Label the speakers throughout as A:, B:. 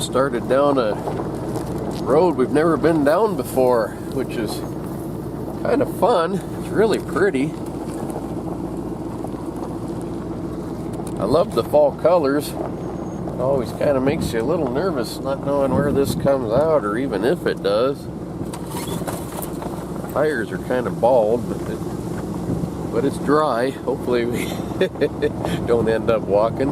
A: started down a road we've never been down before, which is kind of fun. It's really pretty. I love the fall colors. It always kind of makes you a little nervous not knowing where this comes out, or even if it does. The tires are kind of bald, but it's dry. Hopefully we don't end up walking.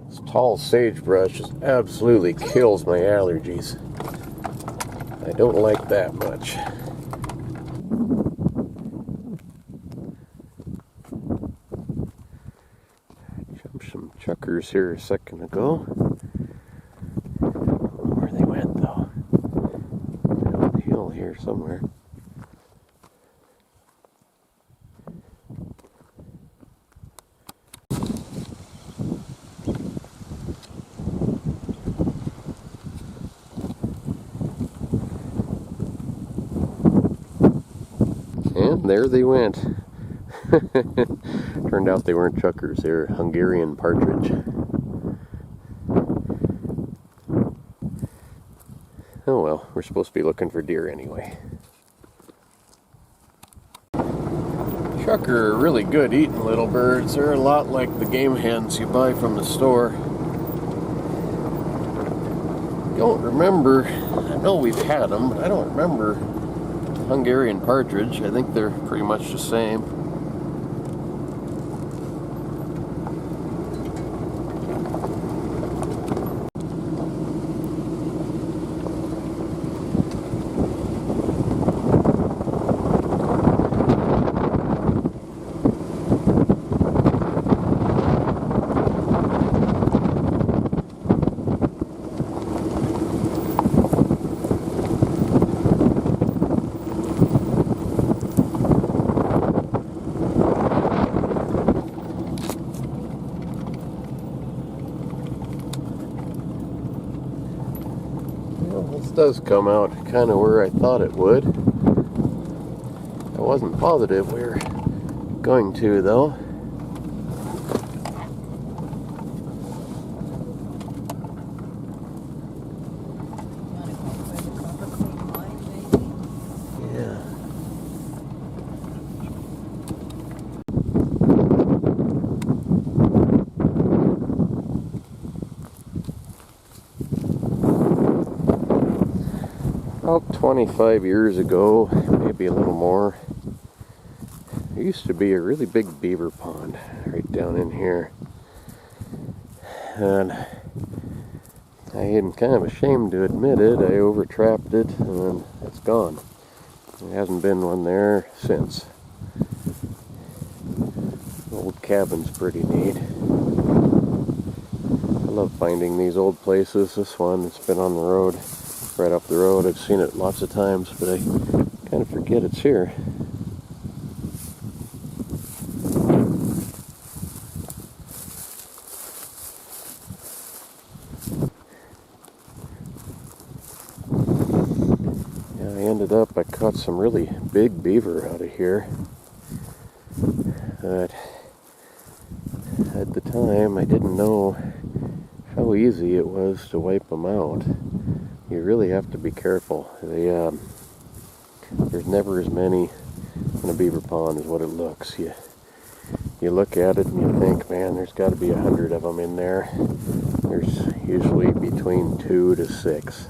A: This tall sagebrush just absolutely kills my allergies. I don't like that much. Jumped some chuckers here a second ago. I don't know where they went though. Down the hill here somewhere. And there they went. Turned out they weren't chuckers, they were Hungarian partridge. Oh well, we're supposed to be looking for deer anyway. Chucker are really good eating little birds. They're a lot like the game hens you buy from the store. Don't remember, I know we've had them, but I don't remember Hungarian partridge. I think they're pretty much the same. This does come out kind of where I thought it would. I wasn't positive we were going to though. Yeah. About 25 years ago, maybe a little more, there used to be a really big beaver pond right down in here. And I am kind of ashamed to admit it, I overtrapped it and it's gone. There hasn't been one there since. The old cabin's pretty neat. I love finding these old places. This one, it's been on the road. Right up the road. I've seen it lots of times, but I kind of forget it's here. Yeah, I caught some really big beaver out of here. But at the time, I didn't know how easy it was to wipe them out. You really have to be careful. There's never as many in a beaver pond as what it looks. You look at it and you think, man, there's got to be 100 of them in there. There's usually between 2 to 6.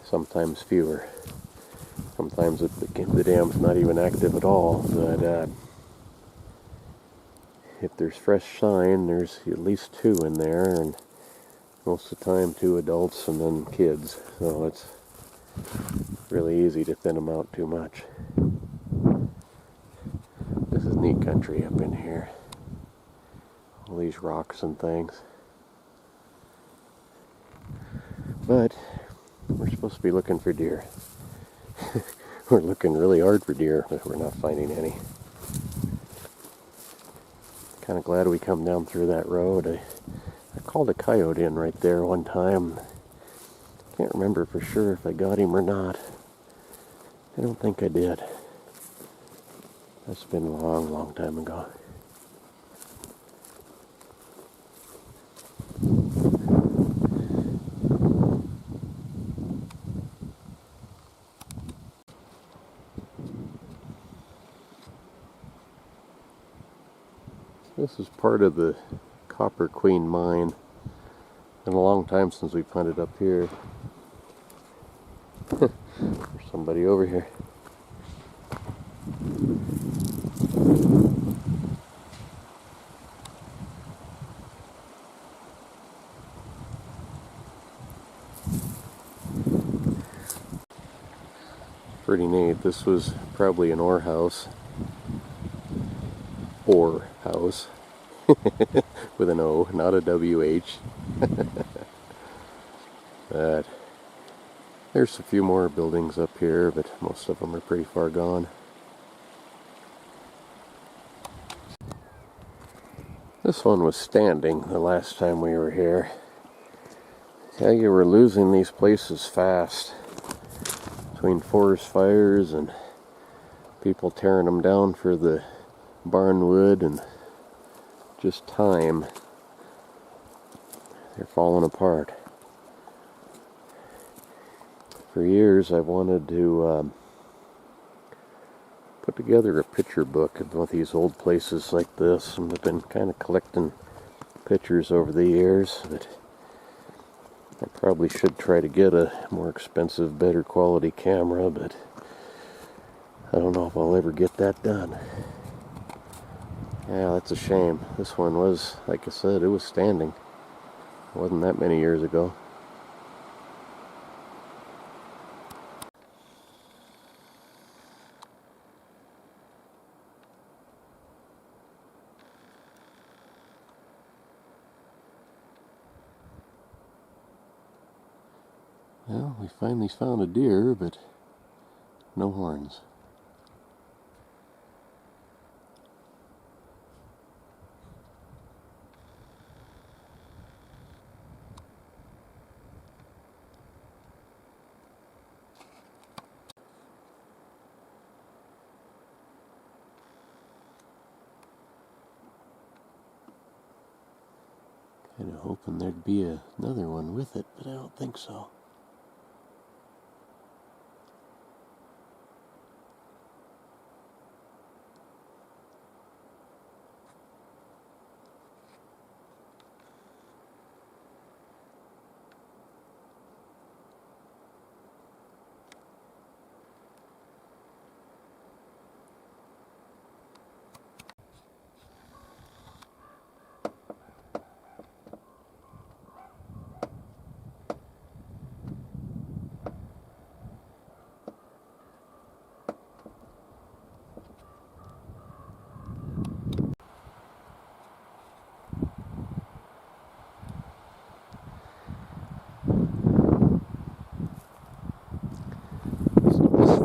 A: Sometimes fewer. Sometimes the dam's not even active at all. But if there's fresh sign, there's at least 2 in there, and most of the time 2 adults and then kids, so it's really easy to thin them out too much. This is neat country up in here. All these rocks and things. But we're supposed to be looking for deer. We're looking really hard for deer, but we're not finding any. Kind of glad we come down through that road. I called a coyote in right there one time. Can't remember for sure if I got him or not. I don't think I did. That's been a long, long time ago. This is part of the Copper Queen mine. Been a long time since we've hunted up here. There's somebody over here. Pretty neat. This was probably an ore house. Ore house. With an O, not a WH. But there's a few more buildings up here, but most of them are pretty far gone. This one was standing the last time we were here. Yeah, you were losing these places fast. Between forest fires and people tearing them down for the barn wood and just time, they're falling apart. For years I've wanted to put together a picture book of both these old places like this, and I've been kind of collecting pictures over the years, but I probably should try to get a more expensive, better quality camera, but I don't know if I'll ever get that done. Yeah, that's a shame. This one was, like I said, it was standing. It wasn't that many years ago. Well, we finally found a deer, but no horns. Kind of hoping there'd be another one with it, but I don't think so.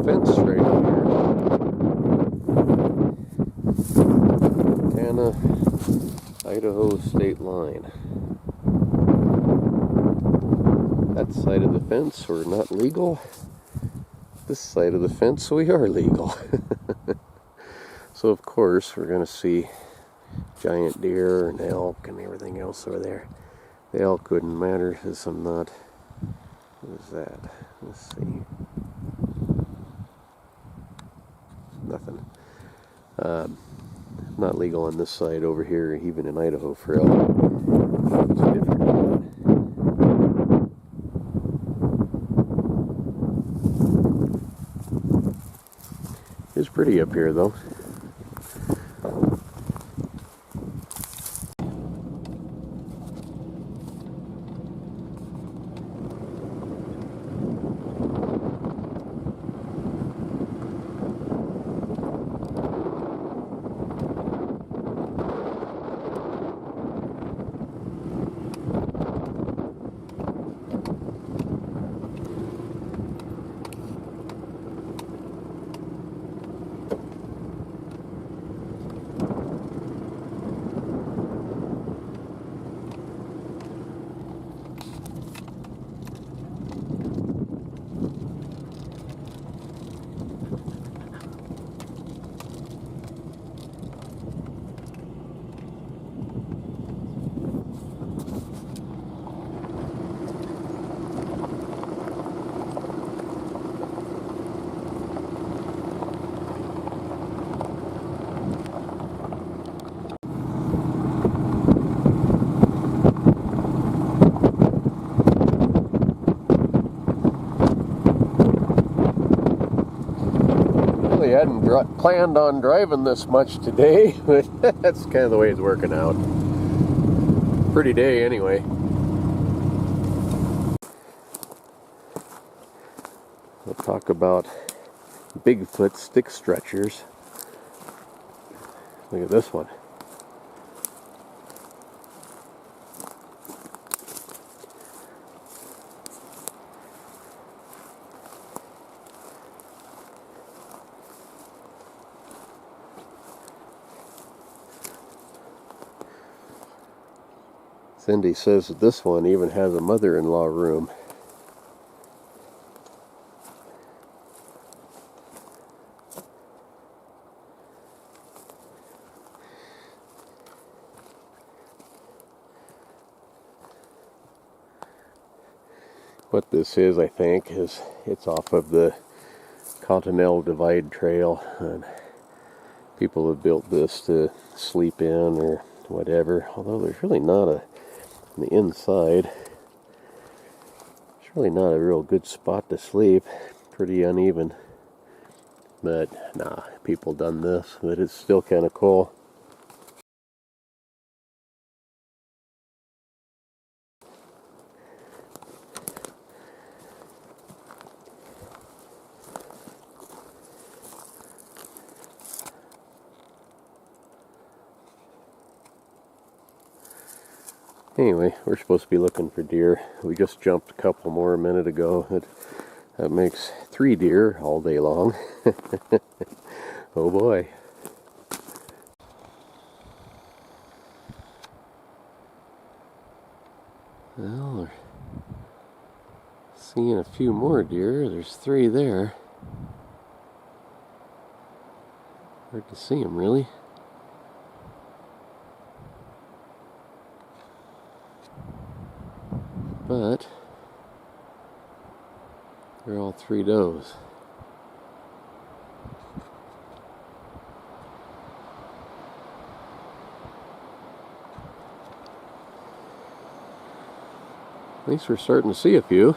A: Fence right here. Montana, Idaho state line. That side of the fence we're not legal. This side of the fence we are legal. So of course we're going to see giant deer and elk and everything else over there. The elk wouldn't matter because I'm not. What is that? Let's see. Nothing. Not legal on this side over here, even in Idaho for elk. It's different. It's pretty up here though. really hadn't planned on driving this much today, but that's kind of the way it's working out. Pretty day anyway. We'll talk about Bigfoot stick stretchers. Look at this one. Cindy says that this one even has a mother-in-law room. What this is, I think, is it's off of the Continental Divide trail, and people have built this to sleep in or whatever, although there's really not on the inside, it's really not a real good spot to sleep. Pretty uneven, but nah, people done this, but it's still kind of cool. Anyway, we're supposed to be looking for deer. We just jumped a couple more a minute ago. That makes 3 deer all day long. Oh boy. Well, we're seeing a few more deer. There's 3 there. Hard to see them, really. But they're all 3 does. At least we're starting to see a few.